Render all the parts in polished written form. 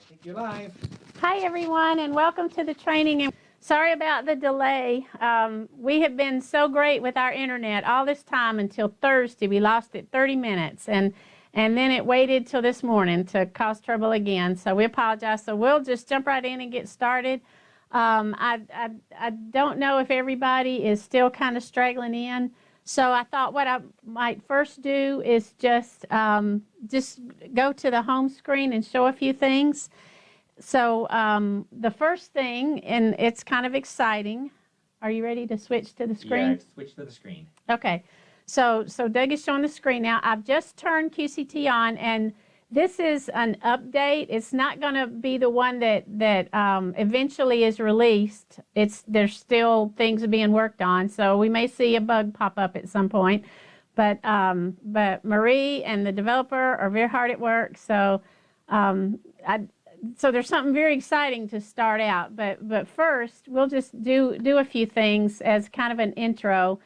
think you're live. Hi everyone, and welcome to the training. And sorry about the delay. We have been so great with our internet all this time until Thursday. We lost it 30 minutes, and then it waited till this morning to cause trouble again. So we apologize. So we'll just jump right in and get started. I don't know if everybody is still kind of straggling in. So I thought what I might first do is just go to the home screen and show a few things. So the first thing, and it's kind of exciting. Are you ready to switch to the screen? Yeah, switch to the screen. Okay. So Doug is showing the screen now. I've just turned QCT on, and this is an update. It's not going to be the one that eventually is released. There's still things being worked on, so we may see a bug pop up at some point. But Marie and the developer are very hard at work. So so there's something very exciting to start out. But first, we'll just do a few things as kind of an intro.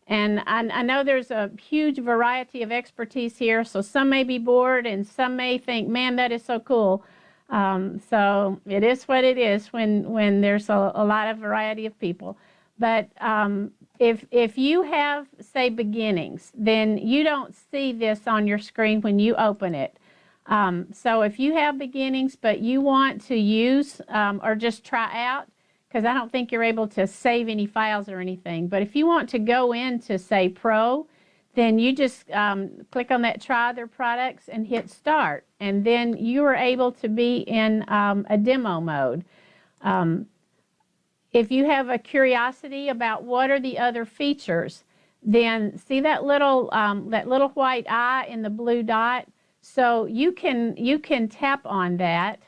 And I know there's a huge variety of expertise here, so some may be bored and some may think, man, that is so cool. So it is what it is when there's a lot of variety of people. But if you have, say, beginnings, then you don't see this on your screen when you open it. So if you have beginnings but you want to use or just try out, because I don't think you're able to save any files or anything. But if you want to go into, say, Pro, then you just click on that Try Other Products and hit Start. And then you are able to be in a demo mode. If you have a curiosity about what are the other features, then see that little white eye in the blue dot? So you can tap on that.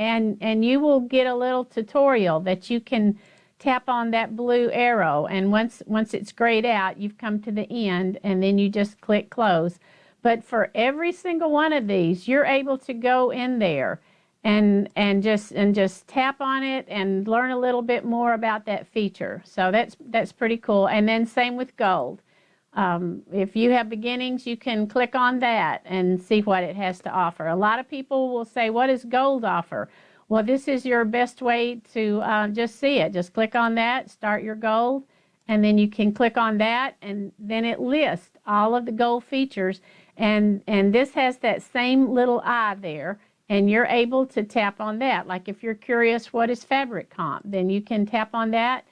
And you will get a little tutorial that you can tap on that blue arrow, and once it's grayed out, you've come to the end, and then you just click close. But for every single one of these, you're able to go in there and just tap on it and learn a little bit more about that feature. So that's pretty cool. And then same with gold. If you have beginnings, you can click on that and see what it has to offer. A lot of people will say, what does gold offer? Well, this is your best way to just see it. Just click on that, start your gold, and then you can click on that, and then it lists all of the gold features. And this has that same little eye there, and you're able to tap on that. Like if you're curious, what is fabric comp? Then you can tap on that.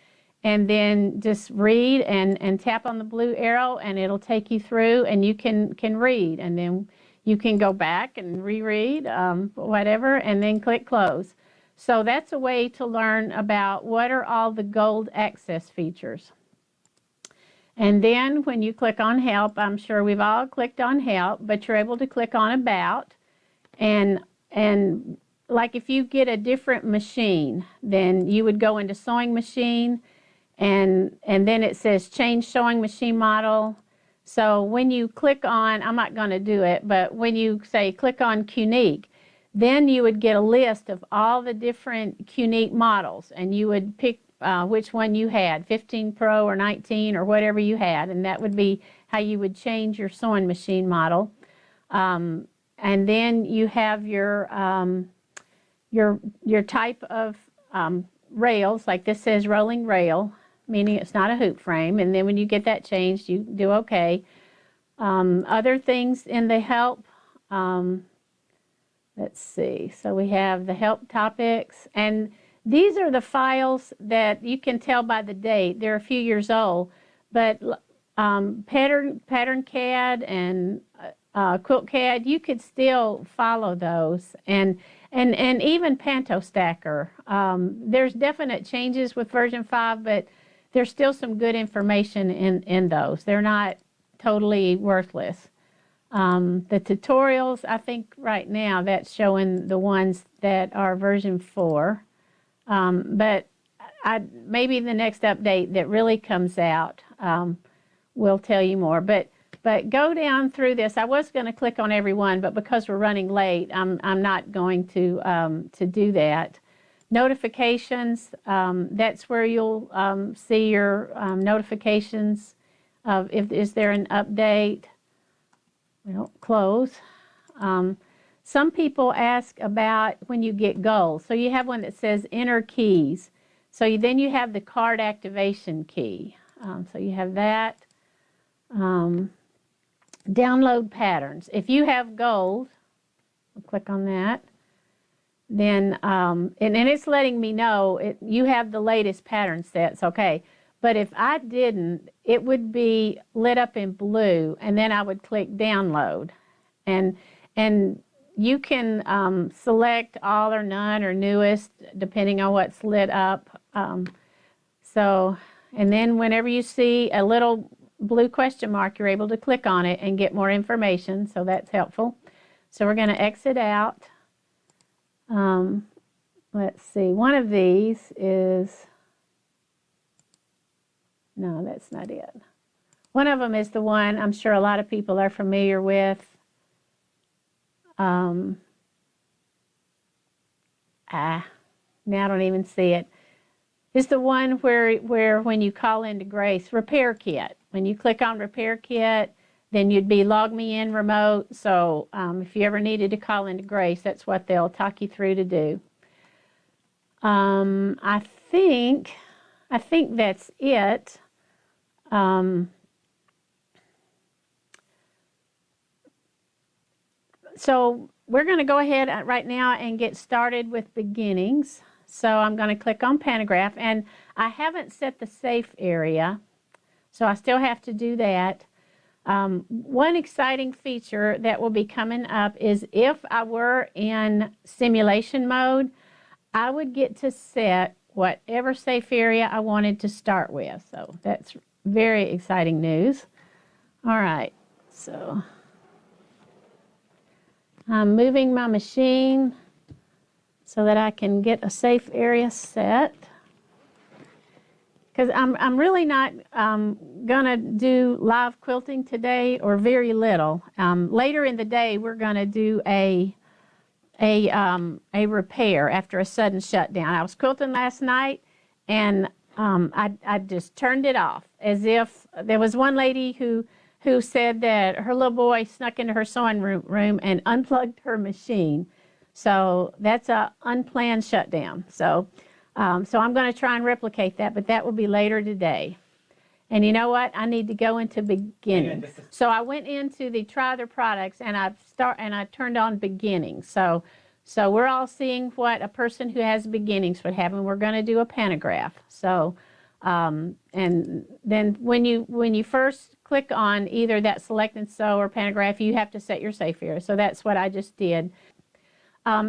And then just read and tap on the blue arrow, and it'll take you through, and you can read. And then you can go back and reread, whatever, and then click close. So that's a way to learn about what are all the gold access features. And then when you click on Help, I'm sure we've all clicked on Help, but you're able to click on About. And like if you get a different machine, then you would go into Sewing Machine, and then it says change sewing machine model. So when you click on, I'm not going to do it, but when you say click on Qnique, then you would get a list of all the different Qnique models, and you would pick which one you had, 15 Pro or 19 or whatever you had, and that would be how you would change your sewing machine model. And then you have your type of rails, like this says rolling rail, meaning it's not a hoop frame. And then when you get that changed, you do OK. Other things in the help, let's see. So we have the help topics. And these are the files that you can tell by the date. They're a few years old. But Pattern CAD and Quilt CAD, you could still follow those. And even Pantostacker. There's definite changes with version 5, but there's still some good information in those. They're not totally worthless. The tutorials, I think right now that's showing the ones that are version 4. But maybe the next update that really comes out will tell you more. But go down through this. I was going to click on every one, but because we're running late, I'm not going to do that. Notifications, that's where you'll see your notifications of is there an update. We don't close. some people ask about when you get gold. So you have one that says enter keys. So then you have the card activation key. So you have that. Download patterns. If you have gold, I'll click on that. Then, and it's letting me know you have the latest pattern sets, okay. But if I didn't, it would be lit up in blue, and then I would click download. And you can select all or none or newest, depending on what's lit up. And then whenever you see a little blue question mark, you're able to click on it and get more information, so that's helpful. So we're going to exit out. Let's see, one of these is, no, that's not it. One of them is the one I'm sure a lot of people are familiar with. Now I don't even see it. It's the one where when you call into Grace, repair kit. When you click on repair kit, then you'd be log me in remote. So if you ever needed to call into Grace, that's what they'll talk you through to do. I think that's it. So we're going to go ahead right now and get started with beginnings. So I'm going to click on Pantograph, and I haven't set the safe area, so I still have to do that. One exciting feature that will be coming up is if I were in simulation mode, I would get to set whatever safe area I wanted to start with. So that's very exciting news. All right, so I'm moving my machine so that I can get a safe area set. Because I'm really not gonna do live quilting today, or very little. Later in the day, we're gonna do a repair after a sudden shutdown. I was quilting last night, and I just turned it off, as if there was one lady who said that her little boy snuck into her sewing room and unplugged her machine. So that's a unplanned shutdown. So I'm going to try and replicate that, but that will be later today. And you know what? I need to go into beginnings. So I went into the try other products, and I turned on beginnings. So we're all seeing what a person who has beginnings would have, and we're going to do a pantograph. So and then when you first click on either that select and sew or pantograph, you have to set your safe area. So that's what I just did.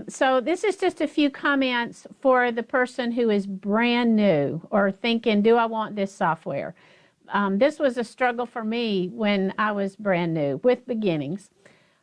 So this is just a few comments for the person who is brand new or thinking, do I want this software? This was a struggle for me when I was brand new with beginnings.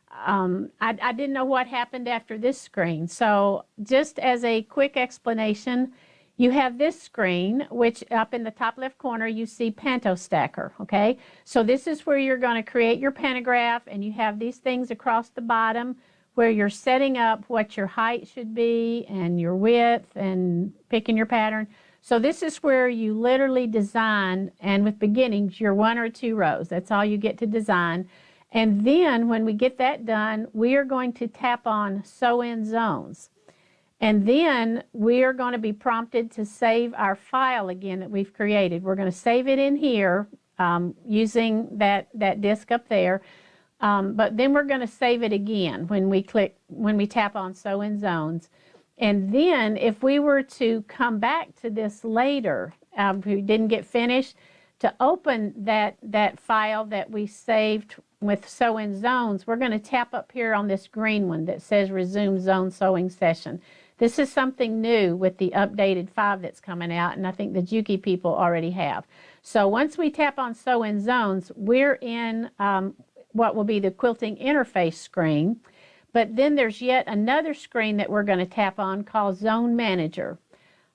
I didn't know what happened after this screen. So just as a quick explanation, you have this screen, which up in the top left corner, you see Panto Stacker, okay? So this is where you're going to create your pantograph, and you have these things across the bottom where you're setting up what your height should be and your width and picking your pattern. So this is where you literally design, and with beginnings, your 1 or 2 rows. That's all you get to design. And then when we get that done, we are going to tap on Sew in Zones. And then we are going to be prompted to save our file again that we've created. We're going to save it in here using that disk up there. But then we're going to save it again when we tap on Sew in Zones. And then if we were to come back to this later, if we didn't get finished, to open that file that we saved with Sew in Zones, we're going to tap up here on this green one that says Resume Zone Sewing Session. This is something new with the updated 5 that's coming out, and I think the Juki people already have. So once we tap on Sew in Zones, we're in what will be the quilting interface screen. But then there's yet another screen that we're going to tap on called Zone Manager.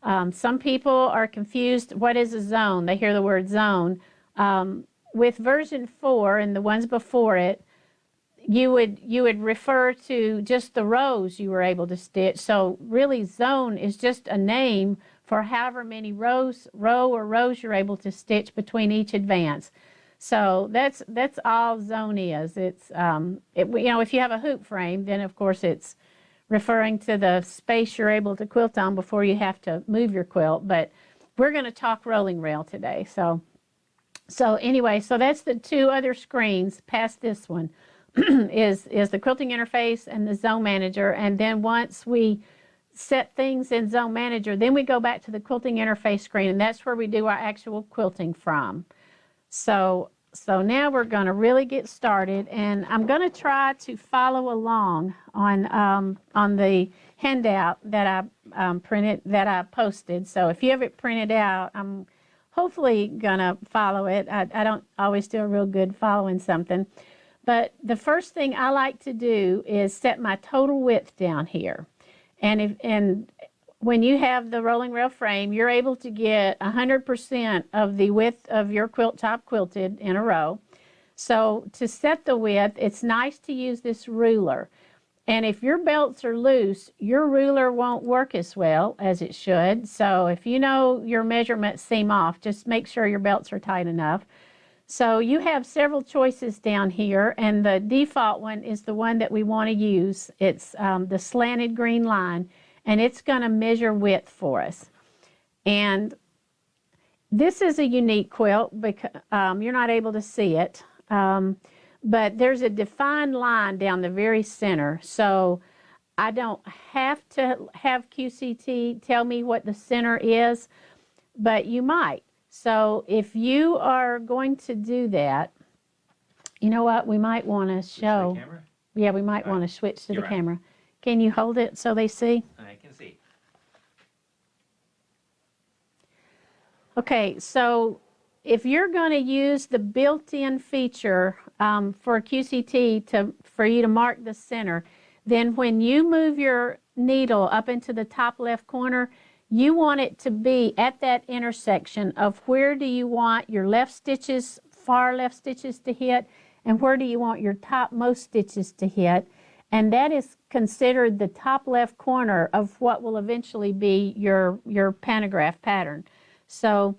Some people are confused. What is a zone? They hear the word zone. With version 4 and the ones before it, you would refer to just the rows you were able to stitch. So really, zone is just a name for however many rows you're able to stitch between each advance. So that's all zone is. It's if you have a hoop frame, then of course it's referring to the space you're able to quilt on before you have to move your quilt. But we're going to talk rolling rail today. So anyway, so that's the two other screens past this one is the quilting interface and the zone manager. And then once we set things in zone manager, then we go back to the quilting interface screen, and that's where we do our actual quilting from. So now we're going to really get started, and I'm going to try to follow along on the handout that I posted. So if you have it printed out, I'm hopefully going to follow it. I don't always do a real good following something. But the first thing I like to do is set my total width down here. And when you have the rolling rail frame, you're able to get 100% of the width of your quilt top quilted in a row. So to set the width, it's nice to use this ruler. And if your belts are loose, your ruler won't work as well as it should. So if you know your measurements seem off, just make sure your belts are tight enough. So you have several choices down here, and the default one is the one that we want to use. It's the slanted green line, and it's going to measure width for us. And this is a unique quilt because you're not able to see it, but there's a defined line down the very center. So I don't have to have QCT tell me what the center is, but you might. So if you are going to do that, you know what, we might want to show. The camera? Yeah, we might want to switch to the camera. Can you hold it so they see? I can see. Okay, so if you're going to use the built-in feature for QCT for you to mark the center, then when you move your needle up into the top left corner, you want it to be at that intersection of where do you want your left stitches, far left stitches to hit, and where do you want your topmost stitches to hit. And that is considered the top left corner of what will eventually be your pantograph pattern. So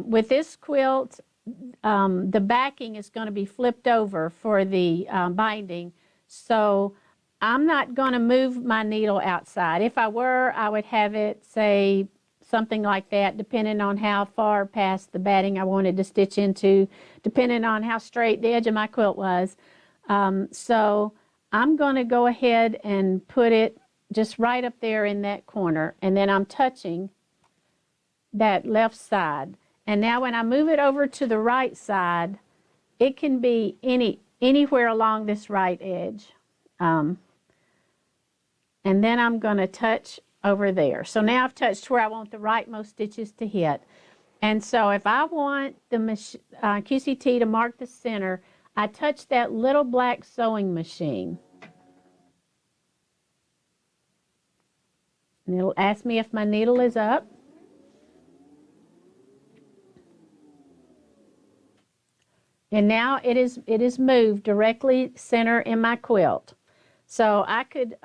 with this quilt, the backing is going to be flipped over for the binding. So I'm not going to move my needle outside. If I were, I would have it say something like that, depending on how far past the batting I wanted to stitch into, depending on how straight the edge of my quilt was. So I'm going to go ahead and put it just right up there in that corner, and then I'm touching that left side. And now when I move it over to the right side, it can be anywhere along this right edge. And then I'm going to touch over there. So now I've touched where I want the rightmost stitches to hit. And so if I want the QCT to mark the center, I touch that little black sewing machine. And it'll ask me if my needle is up. And now it is moved directly center in my quilt. So I could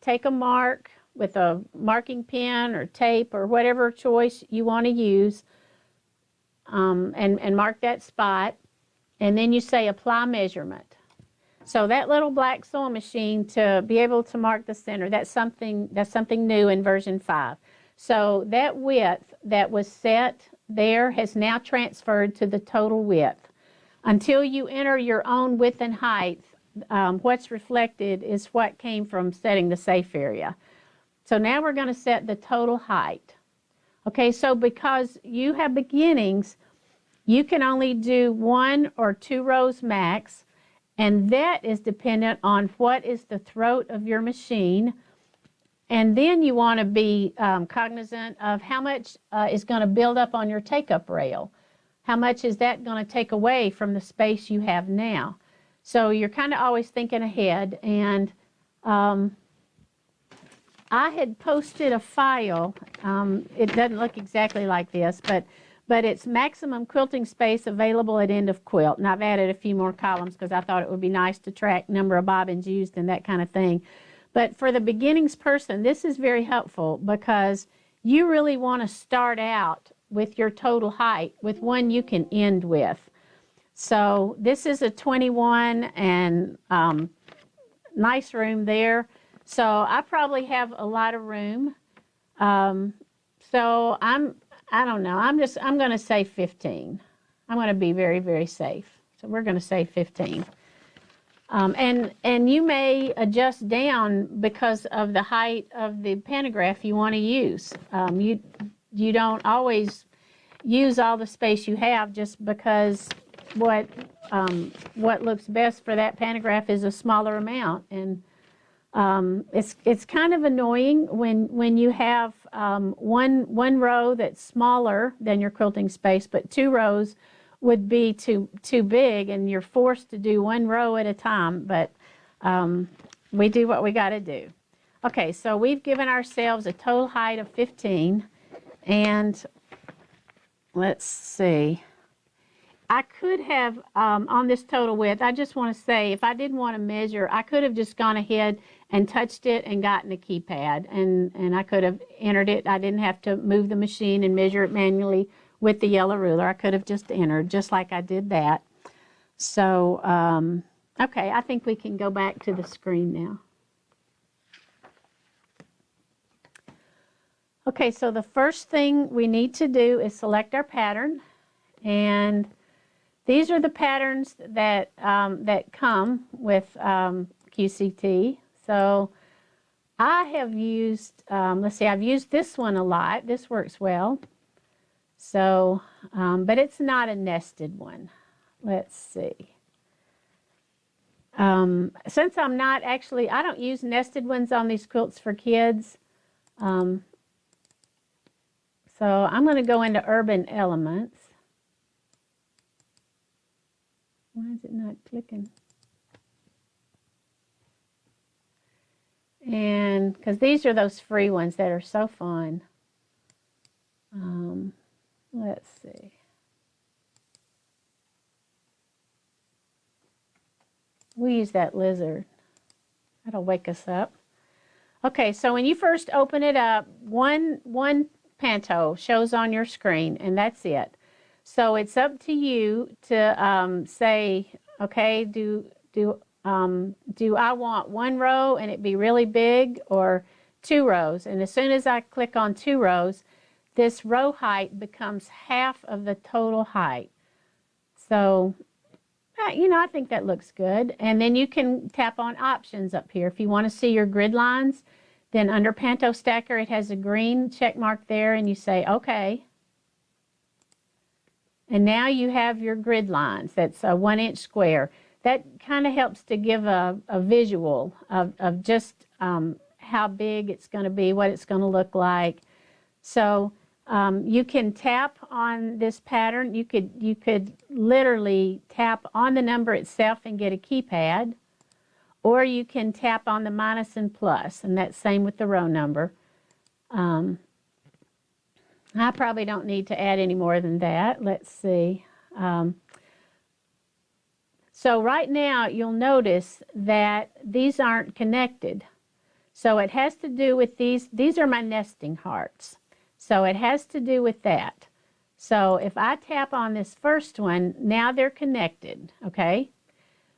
take a mark with a marking pen or tape or whatever choice you want to use and mark that spot. And then you say apply measurement. So that little black sewing machine, to be able to mark the center, that's something new in version 5. So that width that was set there has now transferred to the total width. Until you enter your own width and height, what's reflected is what came from setting the safe area. So now we're going to set the total height. Okay, so because you have beginnings, you can only do 1 or 2 rows max, and that is dependent on what is the throat of your machine. And then you want to be cognizant of how much is going to build up on your take-up rail. How much is that going to take away from the space you have now? So you're kind of always thinking ahead. And I had posted a file. It doesn't look exactly like this, but it's maximum quilting space available at end of quilt. And I've added a few more columns because I thought it would be nice to track number of bobbins used and that kind of thing. But for the beginnings person, this is very helpful because you really want to start out with your total height with one you can end with. So this is a 21 and nice room there. So I probably have a lot of room. So I don't know, I'm going to say 15. I'm going to be very, very safe. So we're going to say 15. And you may adjust down because of the height of the pantograph you want to use. You don't always use all the space you have just because what looks best for that pantograph is a smaller amount. And it's kind of annoying when you have one row that's smaller than your quilting space, but 2 rows would be too big, and you're forced to do 1 row at a time. But we do what we got to do. Okay, so we've given ourselves a total height of 15, and let's see. I could have, on this total width, I just want to say, if I didn't want to measure, I could have just gone ahead and touched it and gotten a keypad, and I could have entered it. I didn't have to move the machine and measure it manually with the yellow ruler. I could have just entered, just like I did that. So, okay, I think we can go back to the screen now. Okay, so the first thing we need to do is select our pattern, and these are the patterns that that come with QCT. So I have used, let's see, I've used this one a lot. This works well. So, but it's not a nested one. Let's see. Since I'm not actually, I don't use nested ones on these quilts for kids. So I'm going to go into Urban Elements. Why is it not clicking? And because these are those free ones that are so fun. Let's see. We use that lizard. That'll wake us up. Okay, so when you first open it up, one panto shows on your screen, and that's it. So it's up to you to say, okay, do I want 1 row and it be really big, or 2 rows? And as soon as I click on 2 rows, this row height becomes half of the total height. So, you know, I think that looks good. And then you can tap on options up here. If you want to see your grid lines, then under Panto Stacker, it has a green check mark there, and you say, okay. And now you have your grid lines. That's a 1-inch square. That kind of helps to give a visual of just how big it's going to be, what it's going to look like. So you can tap on this pattern. You could literally tap on the number itself and get a keypad, or you can tap on the minus and plus, and that's same with the row number. I probably don't need to add any more than that. Let's see. So right now you'll notice that these aren't connected. So it has to do with these are my nesting hearts. So it has to do with that. So if I tap on this first one, now they're connected, okay?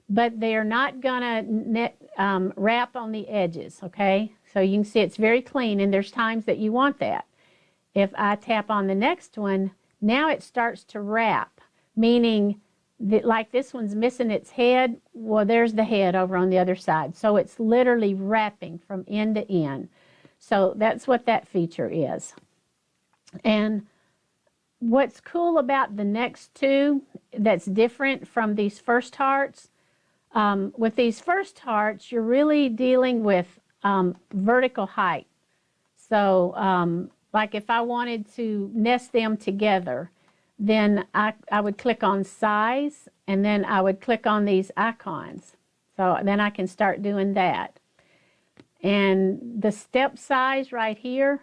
But they're not gonna wrap on the edges, okay? So you can see it's very clean, and there's times that you want that. If I tap on the next one, now it starts to wrap, meaning that, like this one's missing its head, well, there's the head over on the other side. So it's literally wrapping from end to end. So that's what that feature is. And what's cool about the next two that's different from these first hearts, with these first hearts, you're really dealing with vertical height. So like if I wanted to nest them together, then I would click on size, and then I would click on these icons. So then I can start doing that. And the step size right here,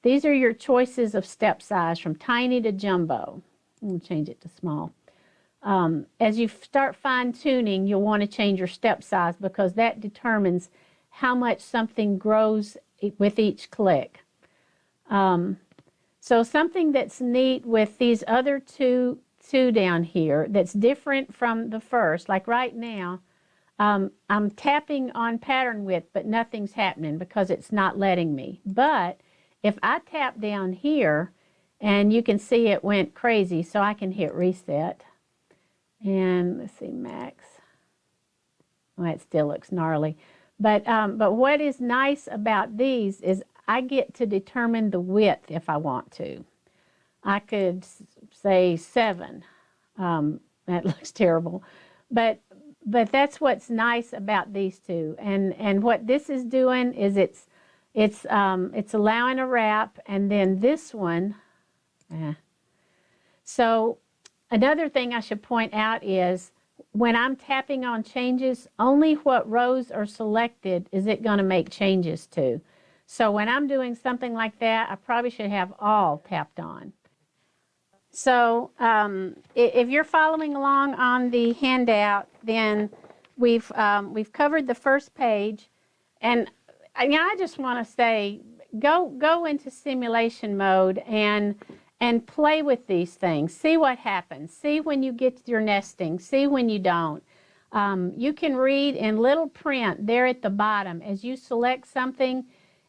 these are your choices of step size from tiny to jumbo. I'm going to change it to small. As you start fine-tuning, you'll want to change your step size, because that determines how much something grows with each click. So something that's neat with these other two 2 down here that's different from the first. Like right now, I'm tapping on pattern width, but nothing's happening because it's not letting me. But if I tap down here, and you can see it went crazy, so I can hit reset. And let's see, max. Well, it still looks gnarly. But what is nice about these is I get to determine the width if I want to. I could say 7. That looks terrible. But that's what's nice about these two. And what this is doing is it's allowing a wrap, and then this one. So another thing I should point out is when I'm tapping on changes, only what rows are selected is it going to make changes to. So when I'm doing something like that, I probably should have all tapped on. So if you're following along on the handout, then we've covered the first page, and I just want to say go into simulation mode and play with these things. See what happens. See when you get your nesting. See when you don't. You can read in little print there at the bottom as you select something.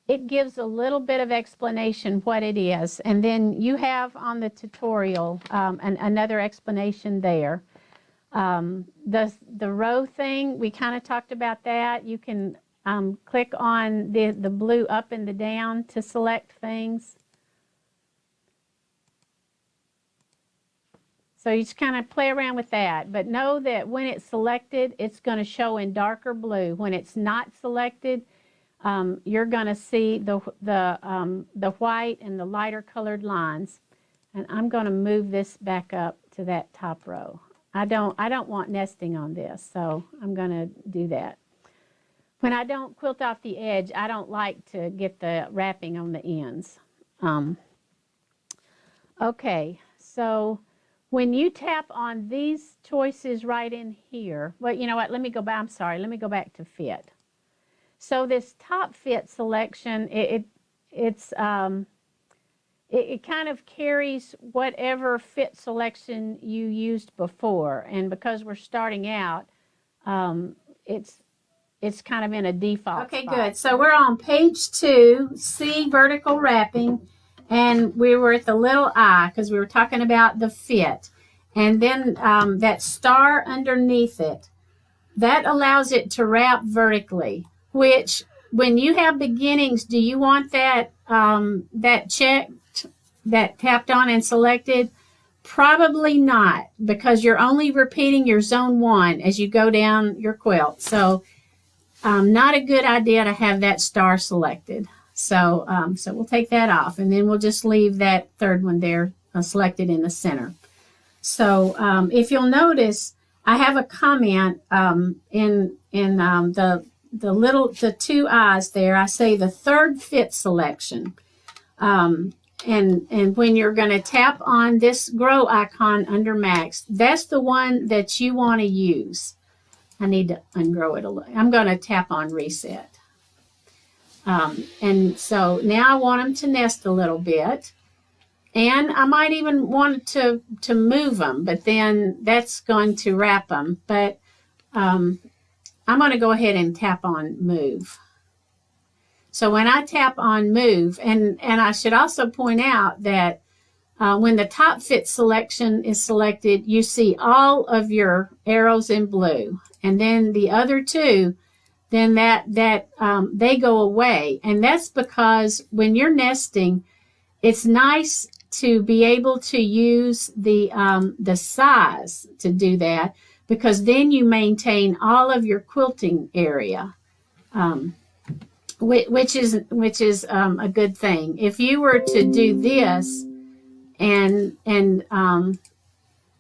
It gives a little bit of explanation what it is, and then you have on the tutorial another explanation there. The row thing, we kind of talked about that. You can click on the blue up and the down to select things. So you just kind of play around with that, but know that when it's selected, it's going to show in darker blue. When it's not selected, you're going to see the white and the lighter colored lines. And I'm going to move this back up to that top row. I don't want nesting on this, so I'm going to do that. When I don't quilt off the edge, I don't like to get the wrapping on the ends. Okay, so when you tap on these choices right in here, well, you know what, let me go back, I'm sorry, let me go back to fit. So this top fit selection, it kind of carries whatever fit selection you used before, and because we're starting out, it's kind of in a default spot. Good. So we're on page 2, C, vertical wrapping, and we were at the little I because we were talking about the fit. And then that star underneath it, that allows it to wrap vertically, which when you have beginnings, do you want that, that checked, that tapped on and selected? Probably not, because you're only repeating your zone 1 as you go down your quilt. So not a good idea to have that star selected. So, so we'll take that off, and then we'll just leave that third one there selected in the center. So if you'll notice, I have a comment in the 2 eyes there. I say the third fit selection. And when you're going to tap on this grow icon under max, that's the one that you want to use. I need to ungrow it a little. I'm going to tap on reset. And so now I want them to nest a little bit. And I might even want to move them, but then that's going to wrap them. But I'm going to go ahead and tap on move. So when I tap on move, and I should also point out that when the top fit selection is selected, you see all of your arrows in blue. And then the other 2, then they go away. And that's because when you're nesting, it's nice to be able to use the size to do that, because then you maintain all of your quilting area, which is a good thing. If you were to do this and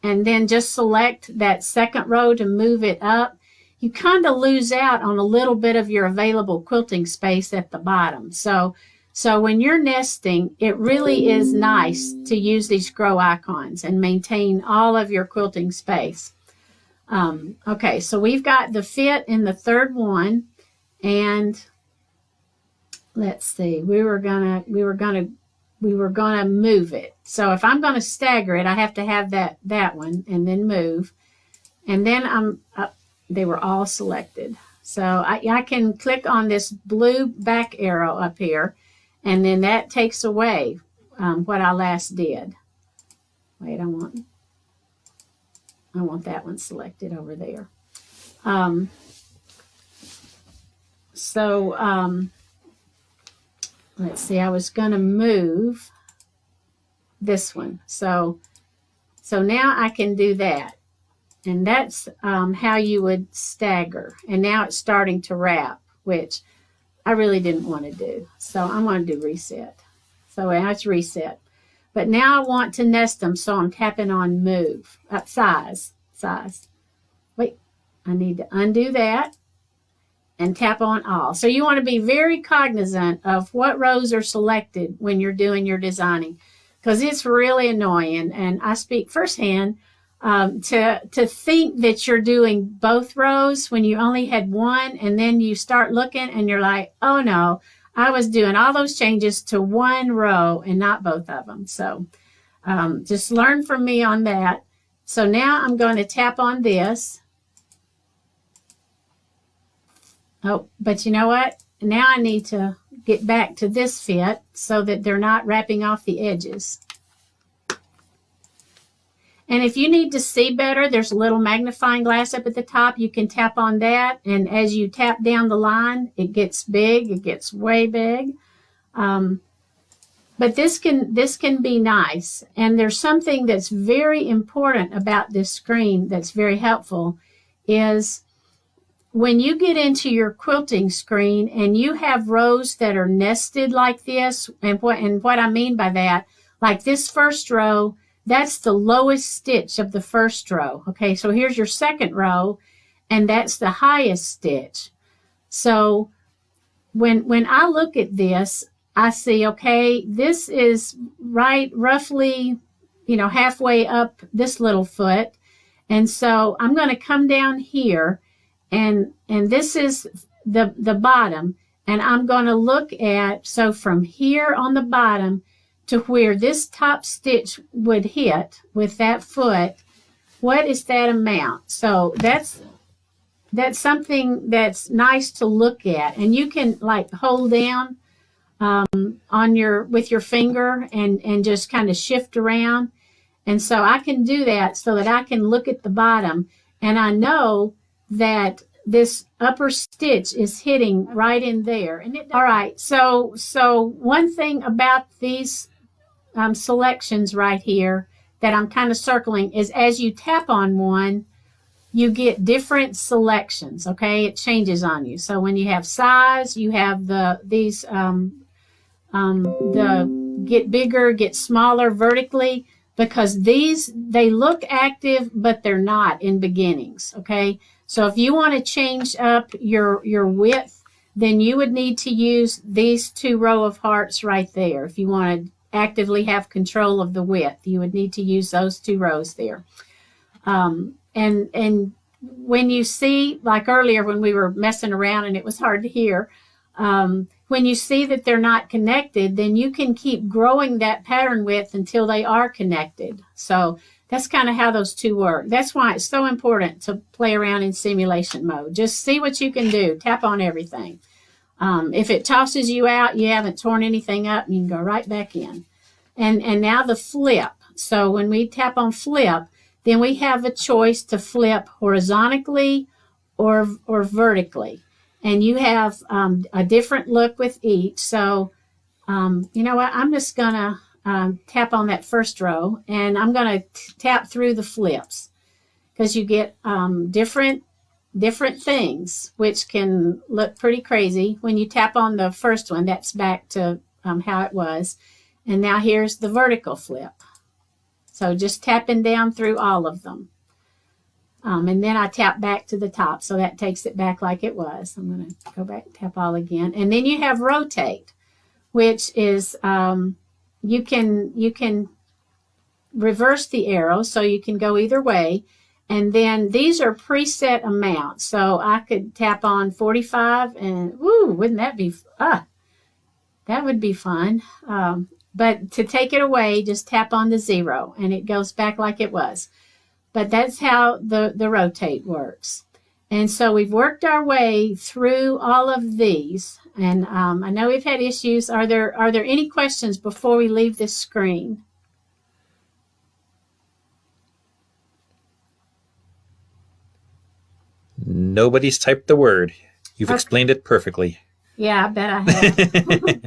then just select that second row to move it up, you kind of lose out on a little bit of your available quilting space at the bottom. So when you're nesting, it really is nice to use these grow icons and maintain all of your quilting space. Okay, so we've got the fit in the third one, and let's see, we were gonna we were going to move it. So if I'm going to stagger it, I have to have that one and then move. And then they were all selected. So I can click on this blue back arrow up here, and then that takes away what I last did. Wait, I want that one selected over there. Let's see, I was going to move this one. So now I can do that. And that's how you would stagger. And now it's starting to wrap, which I really didn't want to do. So I'm going to do reset. So now it's reset. But now I want to nest them, so I'm tapping on move, size. Wait, I need to undo that and tap on all. So you want to be very cognizant of what rows are selected when you're doing your designing, because it's really annoying. And I speak firsthand. To think that you're doing both rows when you only had one, and then you start looking and you're like, oh no, I was doing all those changes to one row and not both of them. So just learn from me on that. So now I'm going to tap on this. Oh, but you know what? Now I need to get back to this fit so that they're not wrapping off the edges. And if you need to see better, there's a little magnifying glass up at the top. You can tap on that, and as you tap down the line, it gets big. It gets way big. But this can be nice. And there's something that's very important about this screen that's very helpful is when you get into your quilting screen and you have rows that are nested like this, and what I mean by that, like this first row, that's the lowest stitch of the first row. Okay, so here's your second row, and that's the highest stitch. So when I look at this, I see, okay, this is roughly, halfway up this little foot. And so I'm going to come down here, and this is the bottom, and I'm going to look at, so from here on the bottom to where this top stitch would hit with that foot, what is that amount? So that's something that's nice to look at, and you can like hold down with your finger and just kind of shift around. And so I can do that so that I can look at the bottom, and I know that this upper stitch is hitting right in there. All right, so one thing about these selections right here that I'm kind of circling is as you tap on one, you get different selections. Okay, it changes on you. So when you have size, you have the get bigger, get smaller vertically, because they look active, but they're not in beginnings. Okay, so if you want to change up your width, then you would need to use these 2 row of hearts right there. If you want to actively have control of the width, you would need to use those 2 rows there. And when you see, like earlier when we were messing around and it was hard to hear, when you see that they're not connected, then you can keep growing that pattern width until they are connected. So that's kind of how those 2 work. That's why it's so important to play around in simulation mode. Just see what you can do. Tap on everything. If it tosses you out, you haven't torn anything up, you can go right back in. And now the flip. So when we tap on flip, then we have a choice to flip horizontally or vertically. And you have a different look with each. So you know what? I'm just going to tap on that first row, and I'm going to tap through the flips, because you get different things, which can look pretty crazy. When you tap on the first one, that's back to how it was. And now here's the vertical flip. So just tapping down through all of them. And then I tap back to the top, so that takes it back like it was. I'm going to go back and tap all again. And then you have rotate, which is you can reverse the arrow, so you can go either way. And then these are preset amounts. So I could tap on 45 and, woo, wouldn't that be, that would be fun. But to take it away, just tap on the 0 and it goes back like it was. But that's how the rotate works. And so we've worked our way through all of these. And I know we've had issues. Are there any questions before we leave this screen? Nobody's typed the word. You've explained it perfectly. Yeah, I bet I have.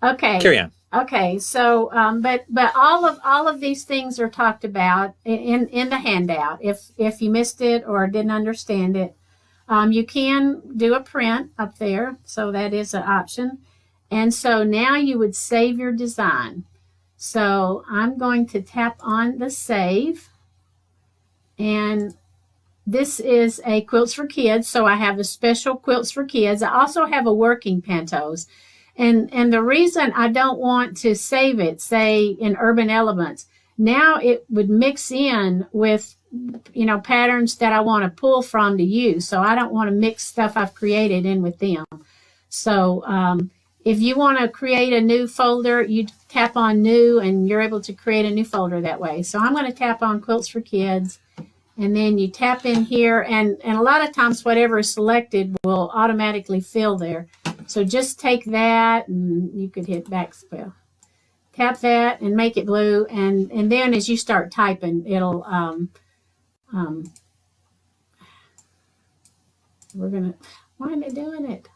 Okay. Carry on. Okay, so but all of these things are talked about in the handout. If you missed it or didn't understand it, you can do a print up there, so that is an option. And so now you would save your design. So I'm going to tap on the save, and this is a Quilts for Kids, so I have a special Quilts for Kids. I also have a working Pantos. And the reason I don't want to save it, say in Urban Elements, now it would mix in with, you know, patterns that I want to pull from to use. So I don't want to mix stuff I've created in with them. So if you want to create a new folder, you tap on New, and you're able to create a new folder that way. So I'm going to tap on Quilts for Kids, and then you tap in here, and a lot of times whatever is selected will automatically fill there. So just take that, and you could hit backspell. Tap that and make it blue, and then as you start typing, it'll why isn't it doing it?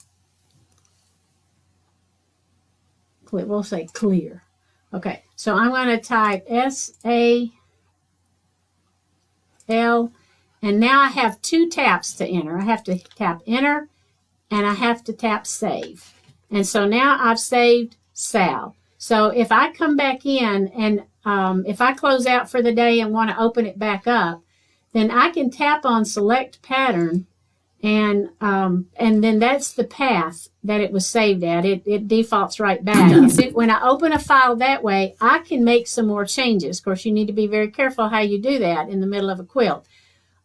We'll say clear. Okay, so I'm going to type SAL, and now I have 2 taps to enter. I have to tap enter, and I have to tap save. And so now I've saved Sal. So if I come back in and if I close out for the day and want to open it back up, then I can tap on select pattern, and then that's the path that it was saved at. It defaults right back. And when I open a file that way, I can make some more changes. Of course, you need to be very careful how you do that in the middle of a quilt.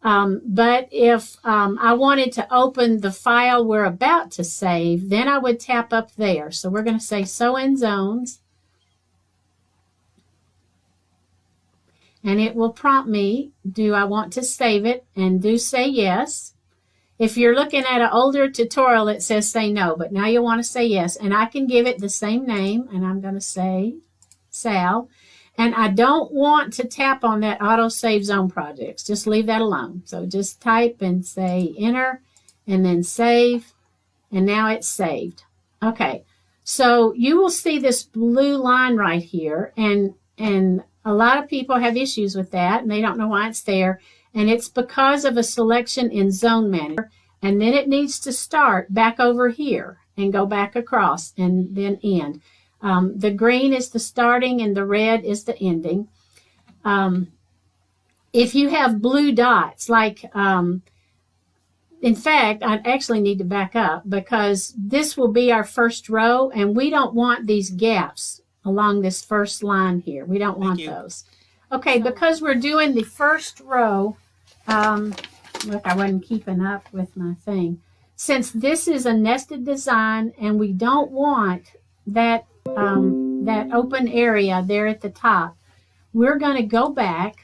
But if I wanted to open the file we're about to save, then I would tap up there. So we're going to say Sew in Zones. And it will prompt me, do I want to save it? And do say yes. If you're looking at an older tutorial, it says say no, but now you want to say yes. And I can give it the same name, and I'm going to say Sal. And I don't want to tap on that auto save zone projects. Just leave that alone. So just type and say enter and then save. And now it's saved. Okay. So you will see this blue line right here. And a lot of people have issues with that, and they don't know why it's there. And it's because of a selection in Zone Manager. And then it needs to start back over here and go back across and then end. The green is the starting and the red is the ending. If you have blue dots, like, in fact, I actually need to back up because this will be our first row, and we don't want these gaps along this first line here. We don't want those. Okay, because we're doing the first row, look, I wasn't keeping up with my thing. Since this is a nested design and we don't want that that open area there at the top, we're going to go back,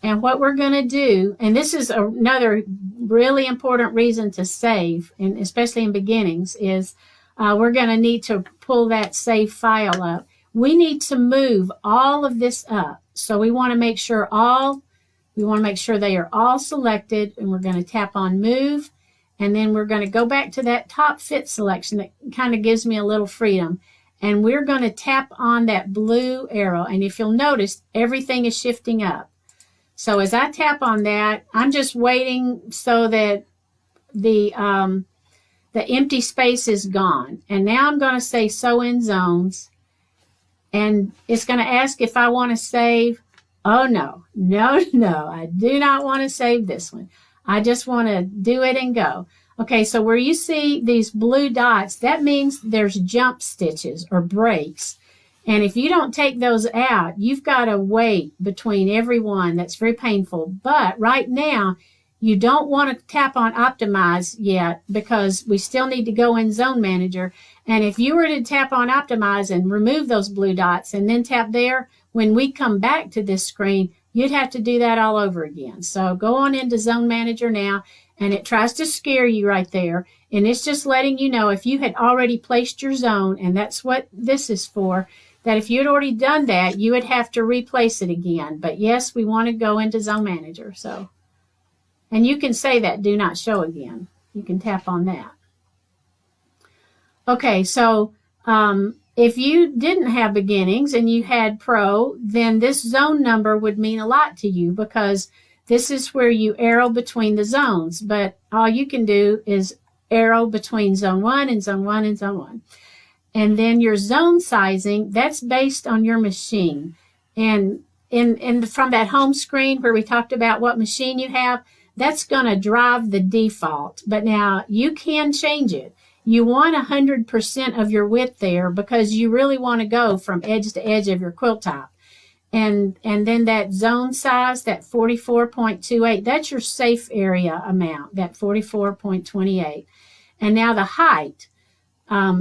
and what we're going to do, and this is another really important reason to save, and especially in beginnings, is we're going to need to pull that save file up. We need to move all of this up. So we want to make sure they are all selected, and we're going to tap on move, and then we're going to go back to that top fit selection that kind of gives me a little freedom. And we're going to tap on that blue arrow. And if you'll notice, everything is shifting up. So as I tap on that, I'm just waiting so that the empty space is gone. And now I'm going to say Sew in Zones. And it's going to ask if I want to save. Oh, no, I do not want to save this one. I just want to do it and go. Okay, so where you see these blue dots, that means there's jump stitches or breaks. And if you don't take those out, you've got to wait between every one. That's very painful. But right now, You don't want to tap on optimize yet because we still need to go in zone manager. And if you were to tap on optimize and remove those blue dots and then tap there, when we come back to this screen, you'd have to do that all over again. So go on into zone manager now, and it tries to scare you right there. And it's just letting you know if you had already placed your zone, and that's what this is for, that if you had already done that, you would have to replace it again. But yes, we want to go into zone manager. So, and you can say that do not show again. You can tap on that. Okay, so if you didn't have beginnings and you had pro, then this zone number would mean a lot to you because this is where you arrow between the zones. But all you can do is arrow between zone 1 and zone 1 and zone 1. And then your zone sizing, that's based on your machine. And from that home screen where we talked about what machine you have, that's going to drive the default. But now you can change it. You want 100% of your width there because you really want to go from edge to edge of your quilt top. And then that zone size, that 44.28, that's your safe area amount, that 44.28. And now the height,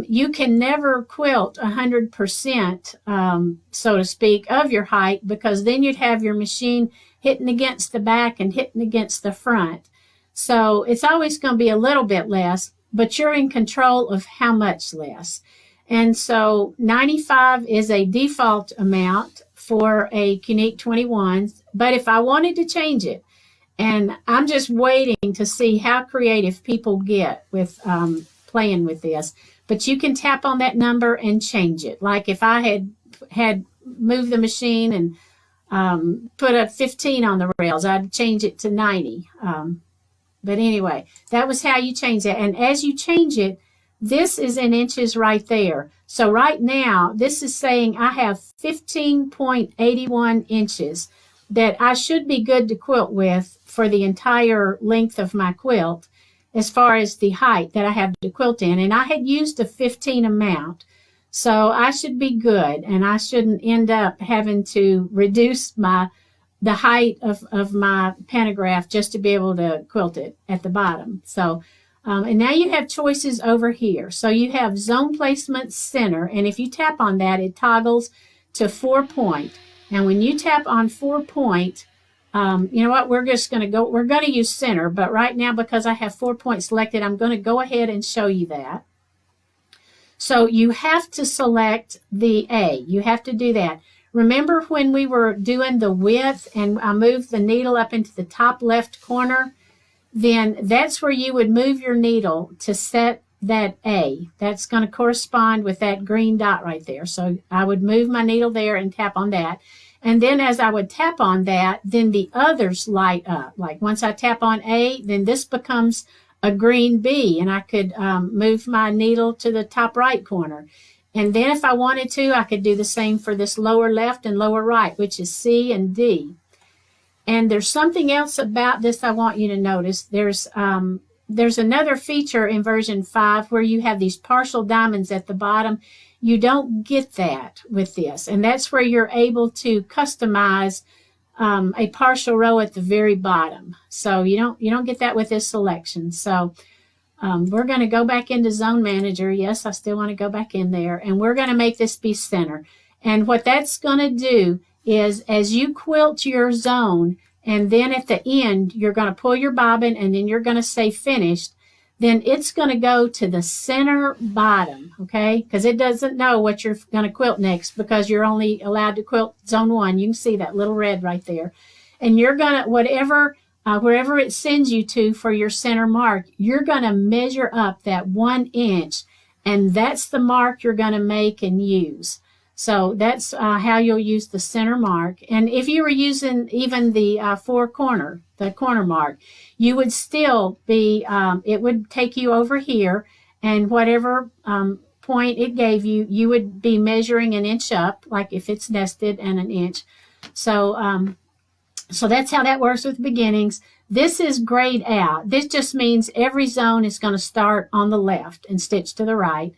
you can never quilt 100%, so to speak, of your height because then you'd have your machine hitting against the back and hitting against the front. So it's always going to be a little bit less, but you're in control of how much less. And so 95 is a default amount for a Unique 21. But if I wanted to change it, and I'm just waiting to see how creative people get with playing with this, but you can tap on that number and change it. Like if I had moved the machine and put a 15 on the rails, I'd change it to 90. But anyway, that was how you change it. And as you change it, this is in inches right there. So right now, this is saying I have 15.81 inches that I should be good to quilt with for the entire length of my quilt as far as the height that I have to quilt in. And I had used a 15 amount. So I should be good, and I shouldn't end up having to reduce the height of my pantograph just to be able to quilt it at the bottom. So, and now you have choices over here. So you have zone placement center, and if you tap on that, it toggles to 4 point. And when you tap on 4 point, you know what, we're going to use center, but right now because I have 4 point selected, I'm going to go ahead and show you that. So you have to select the A. You have to do that. Remember when we were doing the width and I moved the needle up into the top left corner? Then that's where you would move your needle to set that A. That's going to correspond with that green dot right there. So I would move my needle there and tap on that. And then as I would tap on that, then the others light up. Like once I tap on A, then this becomes a green B, and I could move my needle to the top right corner. And then if I wanted to, I could do the same for this lower left and lower right, which is C and D. And there's something else about this I want you to notice. There's another feature in version 5 where you have these partial diamonds at the bottom. You don't get that with this. And that's where you're able to customize a partial row at the very bottom. So you don't get that with this selection. So we're going to go back into Zone Manager. Yes, I still want to go back in there. And we're going to make this be center. And what that's going to do is as you quilt your zone, and then at the end, you're going to pull your bobbin, and then you're going to say finished, then it's going to go to the center bottom, okay? Because it doesn't know what you're going to quilt next because you're only allowed to quilt zone 1. You can see that little red right there. And you're going to, wherever it sends you to for your center mark, you're going to measure up that 1 inch, and that's the mark you're going to make and use. So that's how you'll use the center mark. And if you were using even the the corner mark, you would still be, it would take you over here, and whatever point it gave you, you would be measuring an inch up, like if it's nested, and an inch. So, so that's how that works with beginnings. This is grayed out. This just means every zone is going to start on the left and stitch to the right.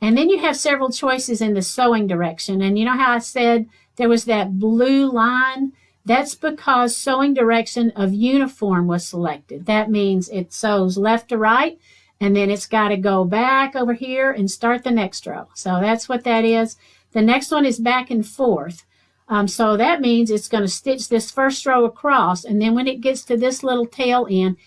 And then you have several choices in the sewing direction. And you know how I said there was that blue line? That's because sewing direction of uniform was selected. That means it sews left to right, and then it's got to go back over here and start the next row. So that's what that is. The next one is back and forth. So that means it's going to stitch this first row across, and then when it gets to this little tail end,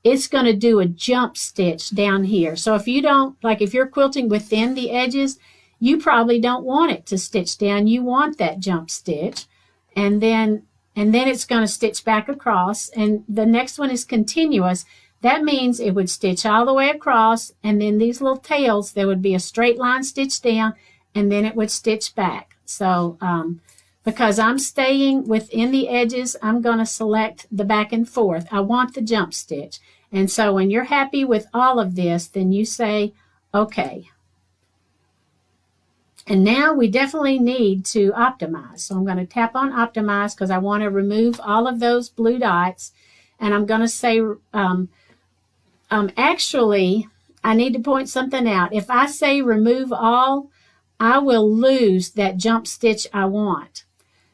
it's going to do a jump stitch down here. So if you don't, like if you're quilting within the edges, you probably don't want it to stitch down. You want that jump stitch. And then it's going to stitch back across. And the next one is continuous. That means it would stitch all the way across, and then these little tails, there would be a straight line stitch down, and then it would stitch back. So because I'm staying within the edges, I'm going to select the back and forth. I want the jump stitch. And so when you're happy with all of this, then you say, okay. And now we definitely need to optimize. So I'm going to tap on optimize because I want to remove all of those blue dots. And I'm going to say, actually, I need to point something out. If I say remove all, I will lose that jump stitch I want.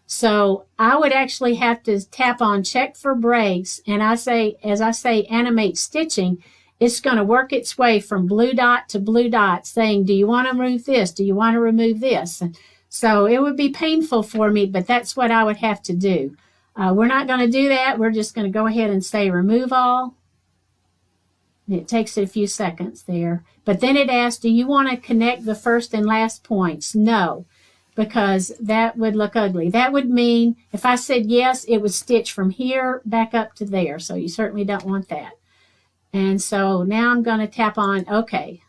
So I would actually have to tap on check for breaks, and as I say animate stitching, it's going to work its way from blue dot to blue dot saying, do you want to remove this? Do you want to remove this? And so it would be painful for me, but that's what I would have to do. We're not going to do that. We're just going to go ahead and say remove all. It takes a few seconds there. But then it asks, do you want to connect the first and last points? No, because that would look ugly. That would mean if I said yes, it would stitch from here back up to there. So you certainly don't want that. And so now I'm going to tap on OK.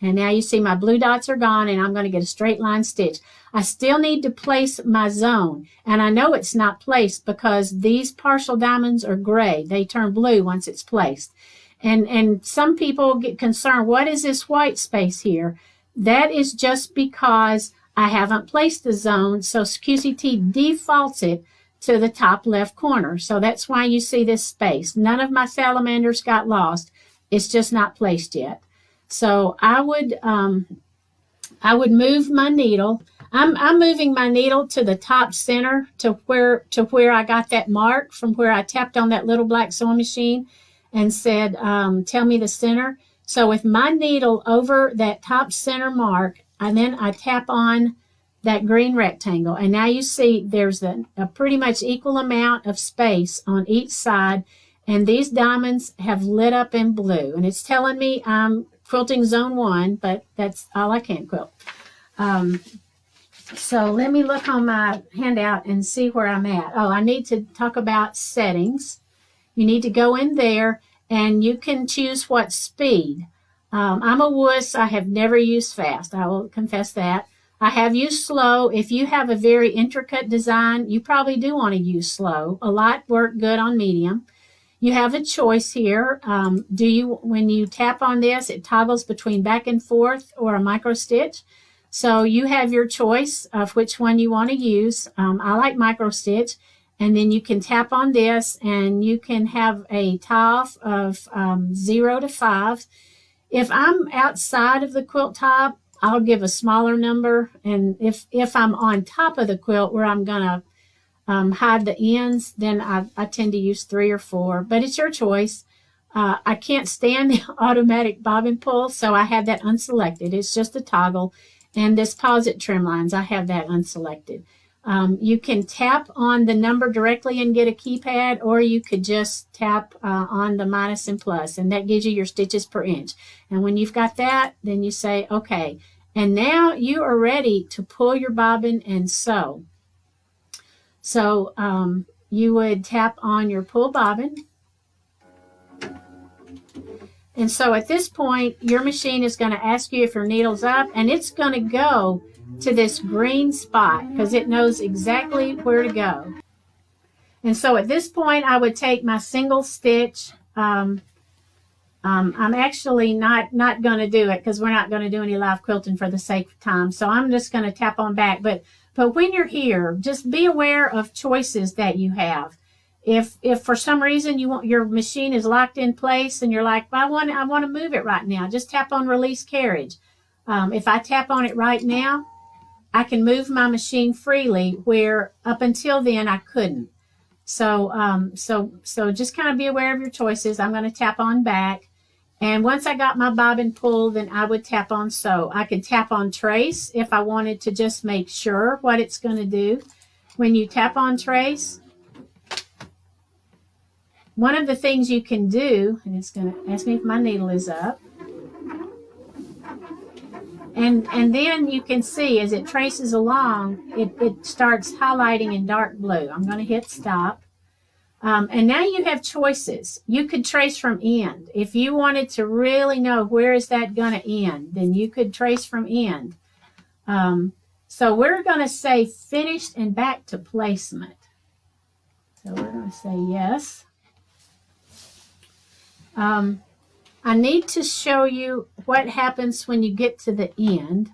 And now you see my blue dots are gone, and I'm going to get a straight line stitch. I still need to place my zone. And I know it's not placed because these partial diamonds are gray. They turn blue once it's placed. And some people get concerned, what is this white space here? That is just because I haven't placed the zone, so QCT defaults it to the top left corner. So that's why you see this space. None of my salamanders got lost. It's just not placed yet. So I would move my needle. I'm moving my needle to the top center to where I got that mark from where I tapped on that little black sewing machine and said, tell me the center. So with my needle over that top center mark, and then I tap on that green rectangle. And now you see there's a pretty much equal amount of space on each side. And these diamonds have lit up in blue. And it's telling me I'm quilting zone 1, but that's all I can quilt. So let me look on my handout and see where I'm at. Oh, I need to talk about settings. You need to go in there and you can choose what speed. I'm a wuss. I have never used fast. I will confess that. I have used slow. If you have a very intricate design, you probably do want to use slow. A lot work good on medium. You have a choice here. When you tap on this, it toggles between back and forth or a micro stitch. So you have your choice of which one you want to use. I like micro stitch. And then you can tap on this and you can have a tie-off of 0 to 5. If I'm outside of the quilt top, I'll give a smaller number. And if I'm on top of the quilt where I'm going to hide the ends, then I tend to use 3 or 4. But it's your choice. I can't stand the automatic bobbin pull, so I have that unselected. It's just a toggle. And this pause at trim lines, I have that unselected. You can tap on the number directly and get a keypad, or you could just tap on the minus and plus, and that gives you your stitches per inch. And when you've got that, then you say, okay. And now you are ready to pull your bobbin and sew. So you would tap on your pull bobbin. And so at this point, your machine is going to ask you if your needle's up, and it's going to go to this green spot because it knows exactly where to go. And so at this point, I would take my single stitch. I'm actually not going to do it because we're not going to do any live quilting for the sake of time. So I'm just going to tap on back. But when you're here, just be aware of choices that you have. If for some reason your machine is locked in place and you're like, well, I want to move it right now, just tap on release carriage. If I tap on it right now, I can move my machine freely where up until then I couldn't. So just kind of be aware of your choices. I'm going to tap on back. And once I got my bobbin pulled, then I would tap on sew. I could tap on trace if I wanted to just make sure what it's going to do. When you tap on trace, one of the things you can do, and it's going to ask me if my needle is up. And then you can see as it traces along, it starts highlighting in dark blue. I'm going to hit stop. And now you have choices. You could trace from end. If you wanted to really know where is that going to end, then you could trace from end. So we're going to say finished and back to placement. So we're going to say yes. I need to show you what happens when you get to the end.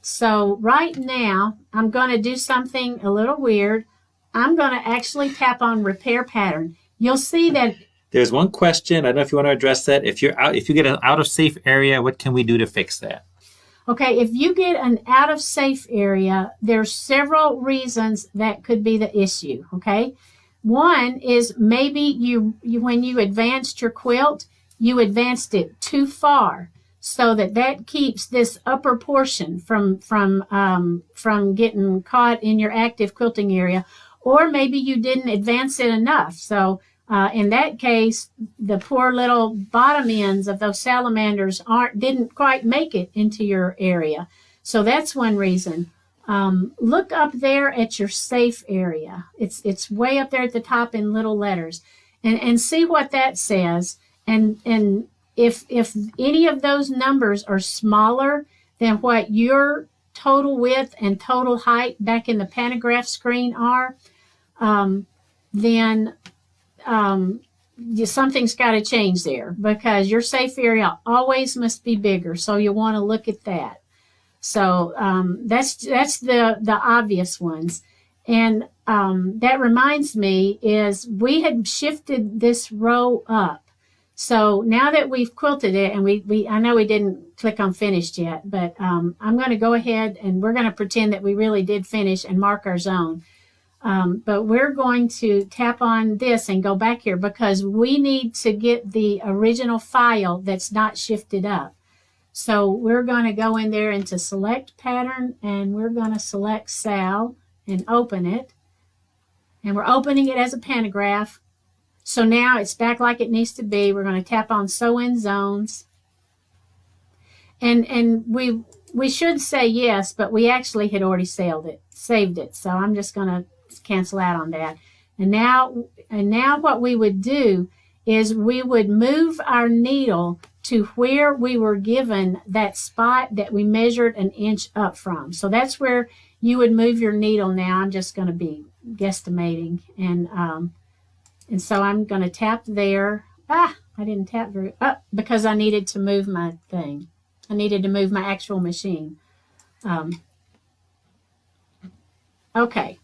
So right now, I'm going to do something a little weird. I'm going to actually tap on repair pattern. You'll see that There's one question. I don't know if you want to address that. If you get an out of safe area, what can we do to fix that? okay, if you get an out of safe area, there's several reasons that could be the issue, okay? One is maybe you when you advanced your quilt, you advanced it too far, so that keeps this upper portion from getting caught in your active quilting area, or maybe you didn't advance it enough. So in that case, the poor little bottom ends of those salamanders didn't quite make it into your area. So that's one reason. Look up there at your safe area. It's way up there at the top in little letters, and see what that says. And if any of those numbers are smaller than what your total width and total height back in the Pantograph screen are, then something's got to change there, because your safe area always must be bigger. So you want to look at that. So that's the obvious ones. And that reminds me is we had shifted this row up. So now that we've quilted it, and I know we didn't click on finished yet, but I'm going to go ahead and we're going to pretend that we really did finish and mark our zone. But we're going to tap on this and go back here because we need to get the original file that's not shifted up. So we're going to go in there into select pattern, and we're going to select Sal and open it. And we're opening it as a pantograph. So now it's back like it needs to be. We're going to tap on sew in zones. And we should say yes, but we actually had already saved it. So I'm just going to cancel out on that. And now what we would do is we would move our needle to where we were given that spot that we measured an inch up from. So that's where you would move your needle now. I'm just going to be guesstimating. And so I'm going to tap there. I didn't tap very up because I needed to move my thing. I needed to move my actual machine. Okay.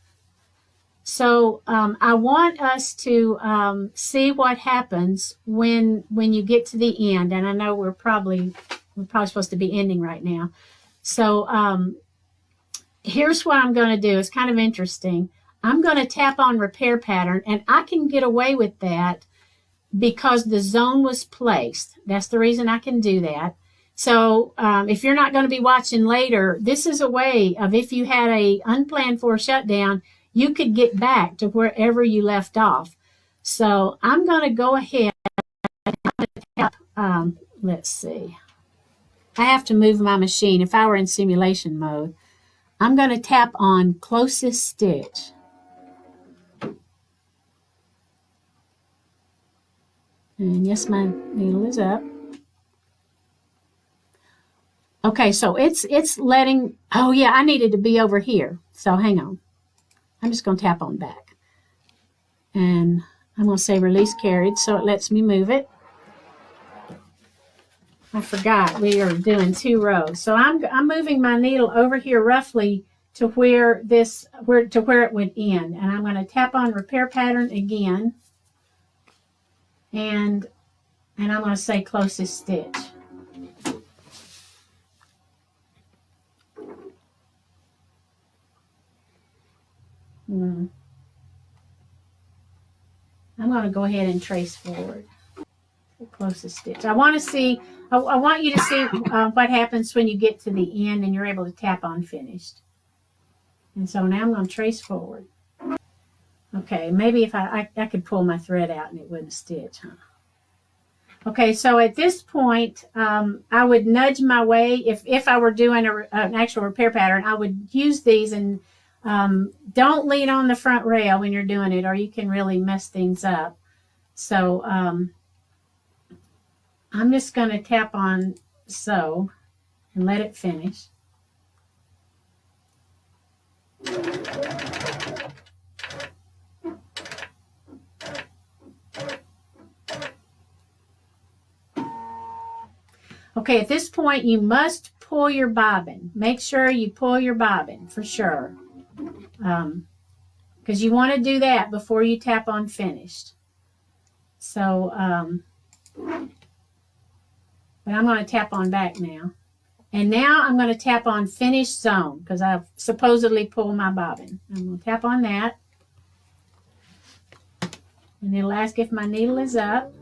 So I want us to see what happens when you get to the end. And I know we're probably supposed to be ending right now. So here's what I'm going to do. It's kind of interesting. I'm going to tap on repair pattern, and I can get away with that because the zone was placed. That's the reason I can do that. So if you're not going to be watching later, this is a way of, if you had a unplanned for shutdown, you could get back to wherever you left off. So I'm going to go ahead and tap, let's see. I have to move my machine. If I were in simulation mode, I'm going to tap on closest stitch. And yes, my needle is up. Okay, so it's letting, oh yeah, I needed to be over here. So hang on. I'm just going to tap on back. And I'm going to say release carriage so it lets me move it. I forgot we are doing 2 rows. So I'm moving my needle over here roughly to where it would end. And I'm going to tap on repair pattern again. And I'm going to say closest stitch. going to go ahead and trace forward the closest stitch. I want to see, I want you to see what happens when you get to the end and you're able to tap on finished. And so now I'm going to trace forward. Okay, maybe if I could pull my thread out and it wouldn't stitch, huh? Okay, so at this point, I would nudge my way. If I were doing an actual repair pattern, I would use these, and don't lean on the front rail when you're doing it, or you can really mess things up. So I'm just going to tap on sew and let it finish. Okay, at this point, you must pull your bobbin. Make sure you pull your bobbin for sure. Because you want to do that before you tap on finished. So, but I'm going to tap on back now. And now I'm going to tap on finished zone because I've supposedly pulled my bobbin. I'm going to tap on that. And it'll ask if my needle is up.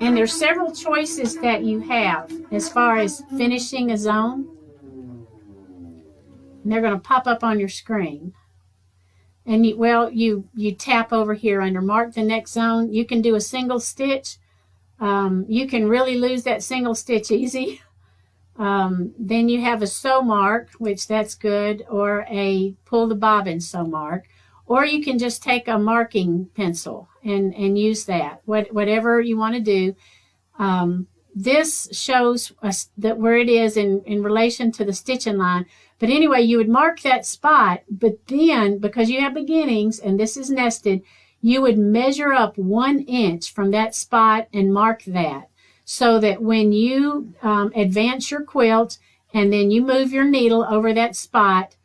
And there's several choices that you have as far as finishing a zone. And they're going to pop up on your screen. And you tap over here under mark the next zone. You can do a single stitch. You can really lose that single stitch easy. Then you have a sew mark, which that's good, or a pull the bobbin sew mark. Or you can just take a marking pencil and use that, whatever you want to do. This shows us that where it is in relation to the stitching line. But anyway, you would mark that spot, but then because you have beginnings and this is nested, you would measure up 1 inch from that spot and mark that so that when you advance your quilt and then you move your needle over that spot,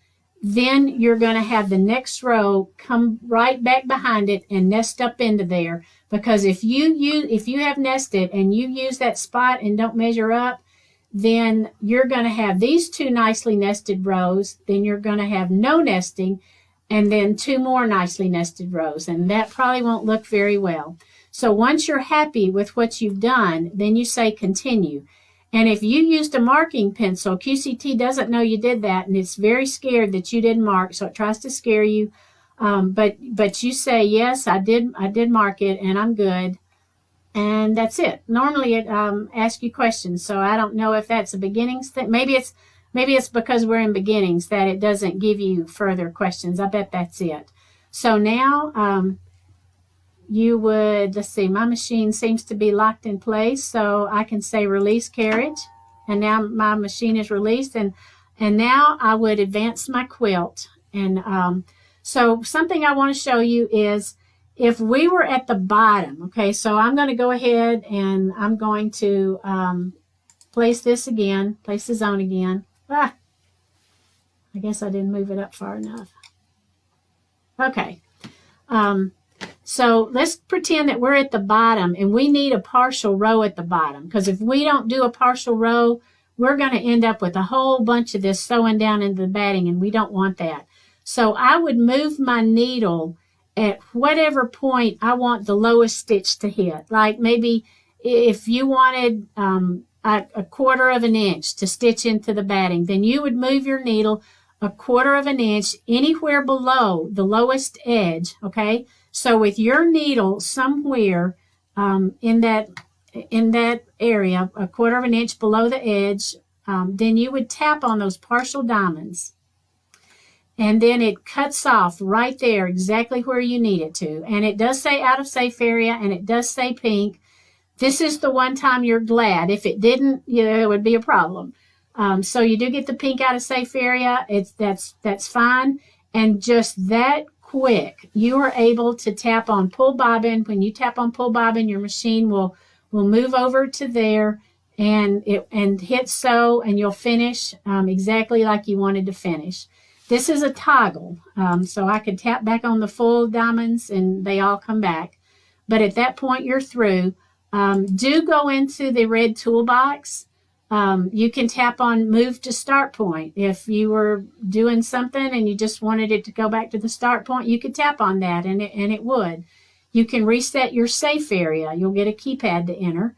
then you're going to have the next row come right back behind it and nest up into there. Because if you have nested and you use that spot and don't measure up, then you're going to have these 2 nicely nested rows. Then you're going to have no nesting, and then 2 more nicely nested rows. And that probably won't look very well. So once you're happy with what you've done, then you say continue. And if you used a marking pencil, QCT doesn't know you did that, and it's very scared that you didn't mark, so it tries to scare you. But you say, yes, I did mark it, and I'm good. And that's it. Normally it asks you questions, so I don't know if that's a beginnings thing. Maybe it's because we're in beginnings that it doesn't give you further questions. I bet that's it. So now you would, let's see, my machine seems to be locked in place, so I can say release carriage, and now my machine is released, and now I would advance my quilt. And so something I want to show you is if we were at the bottom, okay, so I'm going to go ahead and I'm going to place the zone again. I guess I didn't move it up far enough. Okay. So let's pretend that we're at the bottom and we need a partial row at the bottom, because if we don't do a partial row, we're going to end up with a whole bunch of this sewing down into the batting, and we don't want that. So I would move my needle at whatever point I want the lowest stitch to hit. Like maybe if you wanted a 1/4 of an inch to stitch into the batting, then you would move your needle a 1/4 of an inch anywhere below the lowest edge, okay? So with your needle somewhere in that area, a 1/4 of an inch below the edge, then you would tap on those partial diamonds. And then it cuts off right there exactly where you need it to. And it does say out of safe area, and it does say pink. This is the one time you're glad. If it didn't, it would be a problem. So you do get the pink out of safe area. That's fine. And just that quick, you are able to tap on pull bobbin. When you tap on pull bobbin, your machine will move over to there and hit sew, and you'll finish exactly like you wanted to finish. This is a toggle, so I could tap back on the full diamonds and they all come back. But at that point, you're through. Do go into the red toolbox You can tap on move to start point. If you were doing something and you just wanted it to go back to the start point, you could tap on that and it would. You can reset your safe area. You'll get a keypad to enter.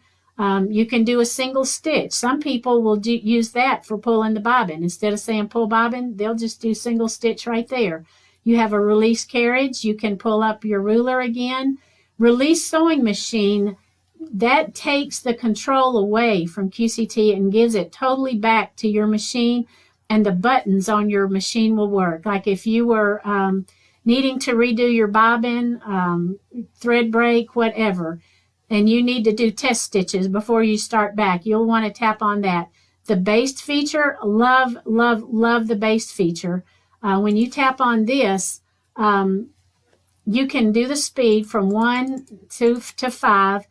You can do a single stitch. Some people will use that for pulling the bobbin. Instead of saying pull bobbin, they'll just do single stitch right there. You have a release carriage. You can pull up your ruler again. Release sewing machine, that takes the control away from QCT and gives it totally back to your machine, and the buttons on your machine will work. Like if you were needing to redo your bobbin, thread break, whatever, and you need to do test stitches before you start back, you'll want to tap on that. The baste feature, love, love, love the baste feature. When you tap on this, you can do the speed from 1 to 5.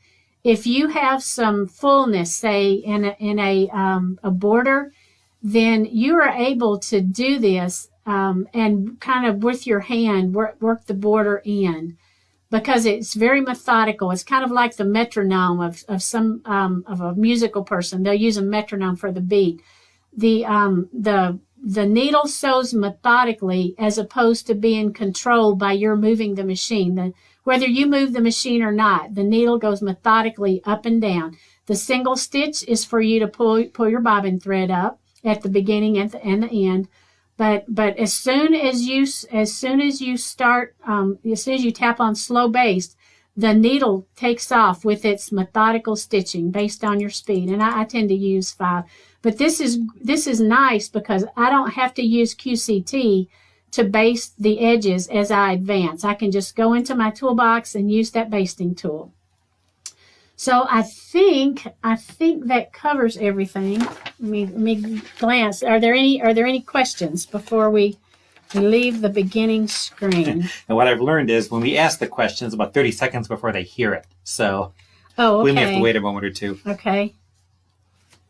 If you have some fullness, say in a border, then you are able to do this and kind of with your hand work the border in, because it's very methodical. It's kind of like the metronome of a musical person. They'll use a metronome for the beat. The needle sews methodically as opposed to being controlled by your moving the machine. Whether you move the machine or not, the needle goes methodically up and down. The single stitch is for you to pull your bobbin thread up at the beginning and the end. But as soon as you tap on slow baste, the needle takes off with its methodical stitching based on your speed. And I tend to use 5. But this is nice because I don't have to use QCT to baste the edges as I advance. I can just go into my toolbox and use that basting tool. So I think that covers everything. Let me glance. Are there any questions before we leave the beginning screen? And what I've learned is when we ask the questions, about 30 seconds before they hear it. So we may have to wait a moment or two. Okay.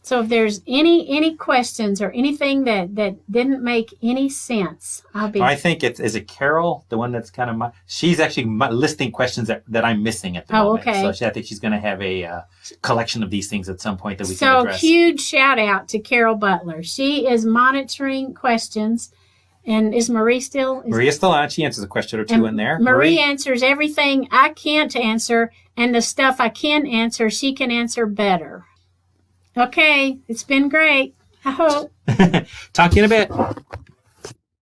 So if there's any questions or anything that didn't make any sense, I think is it Carol, the one that's kind of she's actually listing questions that I'm missing at the moment. Okay. So I think she's going to have a collection of these things at some point that we can address. So huge shout out to Carol Butler. She is monitoring questions. And is Marie still? Maria's still on. She answers a question or two in there. Marie answers everything I can't answer, and the stuff I can answer, she can answer better. Okay, it's been great. I hope. Talk to you in a bit.